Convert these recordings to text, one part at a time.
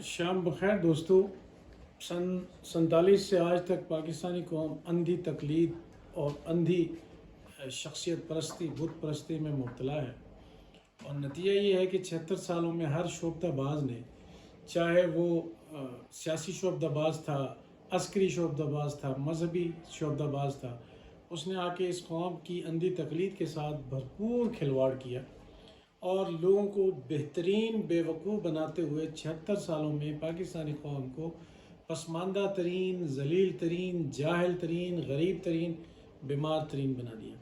शाम बखैर दोस्तों। सन 47 से आज तक पाकिस्तानी कौम अंधी तकलीद और अंधी शख्सियत परस्ती बुत परस्ती में मुब्तला है। और नतीजा ये है कि 76 सालों में हर शोबदाबाज ने, चाहे वो सियासी शोबदाबाज था, अस्करी शोबदाबाज था, मजहबी शोबदाबाज था, उसने आके इस कौम की अंधी तकलीद के साथ भरपूर खिलवाड़ किया और लोगों को बेहतरीन बेवकूफ़ बनाते हुए 76 सालों में पाकिस्तानी कौम को पसमानदा तरीन, जलील तरीन, जाहिल तरीन, गरीब तरीन, बीमार तरीन बना दिया।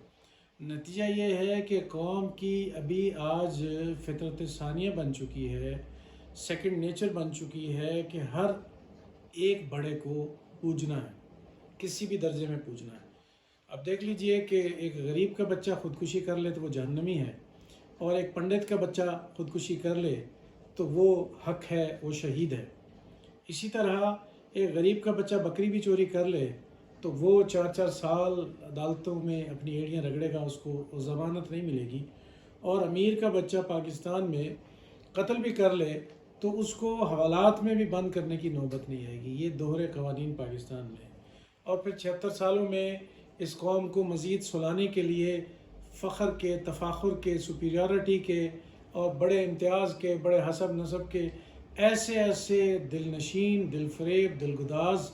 नतीजा ये है कि कौम की अभी आज फितरत सानिया बन चुकी है, सेकंड नेचर बन चुकी है कि हर एक बड़े को पूजना है, किसी भी दर्जे में पूजना है। अब देख लीजिए कि एक गरीब का बच्चा ख़ुदकुशी कर ले तो वो जहन्नमी है, और एक पंडित का बच्चा ख़ुदकुशी कर ले तो वो हक है, वो शहीद है। इसी तरह एक गरीब का बच्चा बकरी भी चोरी कर ले तो वो 4-4 साल अदालतों में अपनी एड़ियाँ रगड़ेगा, उसको ज़मानत नहीं मिलेगी। और अमीर का बच्चा पाकिस्तान में कत्ल भी कर ले तो उसको हवालात में भी बंद करने की नौबत नहीं आएगी। ये दोहरे कवानीन पाकिस्तान में। और फिर 76 सालों में इस कौम को मज़ीद सुलाने के लिए फ़ख्र के, तफाखुर के, सुपीरियरिटी के और बड़े इम्तियाज़ के, बड़े हसब नसब के ऐसे ऐसे दिलनशीन, दिलफरेब, दिलगुदाज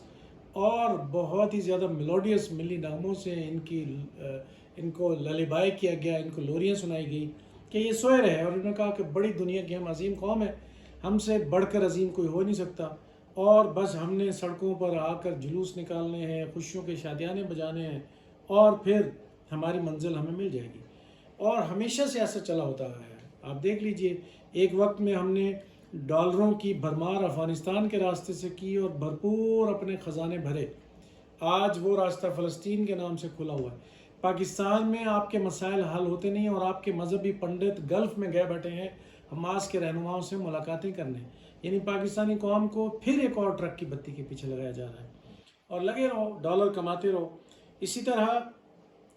और बहुत ही ज़्यादा मेलोडियस मिली नामों से इनको ललिबाई किया गया, इनको लोरियाँ सुनाई गई कि ये सोए रहे। और उन्होंने कहा कि बड़ी दुनिया की हम अजीम कौम है, हमसे बढ़कर अजीम कोई हो नहीं सकता, और बस हमने सड़कों पर आकर जुलूस निकालने हैं, खुशियों के शादियाने बजाने हैं, और फिर हमारी मंजिल हमें मिल जाएगी। और हमेशा से ऐसा चला होता है। आप देख लीजिए, एक वक्त में हमने डॉलरों की भरमार अफ़गानिस्तान के रास्ते से की और भरपूर अपने ख़जाने भरे। आज वो रास्ता फ़लस्तीन के नाम से खुला हुआ है। पाकिस्तान में आपके मसाइल हल होते नहीं और आपके मजहबी पंडित गल्फ़ में गए बैठे हैं हमास के रहनुमाओं से मुलाकातें करने। यानी पाकिस्तानी कौम को फिर एक और ट्रक की बत्ती के पीछे लगाया जा रहा है। और लगे रहो, डॉलर कमाते रहो। इसी तरह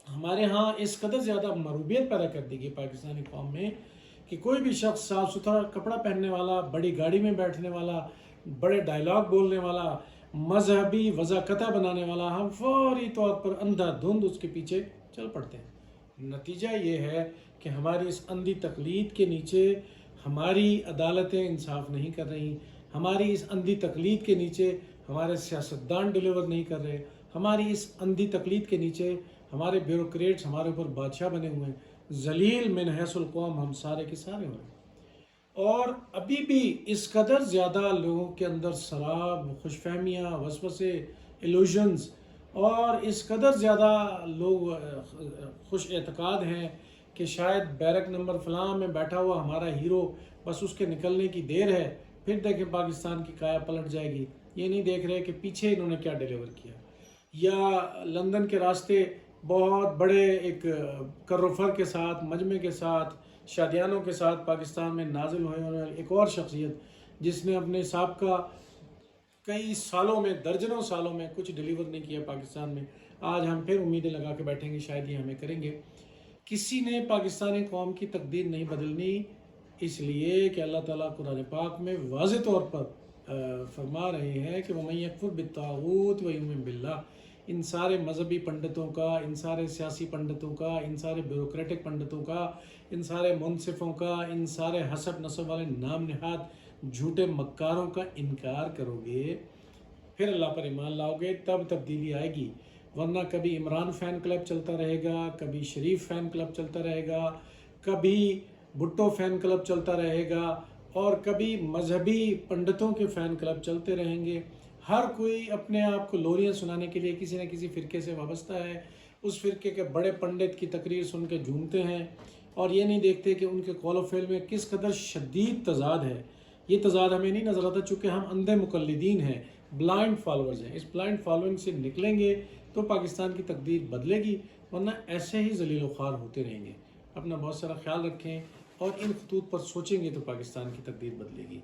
हमारे यहाँ इस कदर ज़्यादा मरूबियत पैदा कर दी गई पाकिस्तानी कौम में कि कोई भी शख्स साफ़ सुथरा कपड़ा पहनने वाला, बड़ी गाड़ी में बैठने वाला, बड़े डायलॉग बोलने वाला, मजहबी वज़ाकता बनाने वाला, हम फौरी तौर पर अंधाधुंध उसके पीछे चल पड़ते हैं। नतीजा ये है कि हमारी इस अंधी तकलीद के नीचे हमारी अदालतें इंसाफ नहीं कर रही, हमारी इस अंधी तकलीद के नीचे हमारे सियासतदान डिलीवर नहीं कर रहे, हमारी इस अंधी तकलीद के नीचे हमारे ब्यूरोक्रेट्स हमारे ऊपर बादशाह बने हुए हैं, जलील मिन हैसुल कौम हम सारे के सारे हो रहे। और अभी भी इस कदर ज़्यादा लोगों के अंदर शराब, खुशफहमियाँ, वसवसे, इल्यूजन्स और इस कदर ज़्यादा लोग खुश एतकाद हैं कि शायद बैरक नंबर फ़लाँ में बैठा हुआ हमारा हीरो, बस उसके निकलने की देर है, फिर देखें पाकिस्तान की काया पलट जाएगी। ये नहीं देख रहे कि पीछे इन्होंने क्या डिलीवर किया। या लंदन के रास्ते बहुत बड़े एक करोफर के साथ, मजमे के साथ, शादियानों के साथ पाकिस्तान में नाजिल हुए और एक और शख्सियत जिसने अपने साबका कई सालों में, दर्जनों सालों में कुछ डिलीवर नहीं किया पाकिस्तान में, आज हम फिर उम्मीदें लगा के बैठेंगे शायद ये हमें करेंगे। किसी ने पाकिस्तानी कौम की तकदीर नहीं बदलनी, इसलिए कि अल्लाह ताला कुरान पाक में वाज़ेह तौर पर फरमा रहे हैं कि वमन यकफुर बित्तागूत व युमिन बिल्लाह। इन सारे मजहबी पंडितों का, इन सारे सियासी पंडितों का, इन सारे ब्यूरोक्रेटिक पंडितों का, इन सारे मुनसिफ़ों का, इन सारे हसब नसब वाले नाम नहाद झूठे मक्कारों का इनकार करोगे, फिर अल्लाह पर ईमान लाओगे, तब तब्दीली आएगी। वरना कभी इमरान फ़ैन क्लब चलता रहेगा, कभी शरीफ फ़ैन क्लब चलता रहेगा, कभी भुट्टो फ़ैन क्लब चलता रहेगा, और कभी मजहबी पंडितों के फ़ैन क्लब चलते रहेंगे। हर कोई अपने आप को लोरियाँ सुनाने के लिए किसी न किसी फ़िरके से वाबस्ता है। उस फ़िरके के बड़े पंडित की तकरीर सुन के झूमते हैं और ये नहीं देखते कि उनके कौल फ़िल में किस कदर शदीद तज़ाद है। ये तज़ाद हमें नहीं नज़र आता चूँकि हम अंधे मुक़ल्लिदीन हैं, ब्लाइंड फॉलोअर्स हैं। इस ब्लाइंड फॉलोइंग से निकलेंगे तो पाकिस्तान की तकदीर बदलेगी, वरना ऐसे ही ज़लील व ख़ार होते रहेंगे। अपना बहुत सारा ख्याल रखें और इन खतूत पर सोचेंगे तो पाकिस्तान की तकदीर बदलेगी।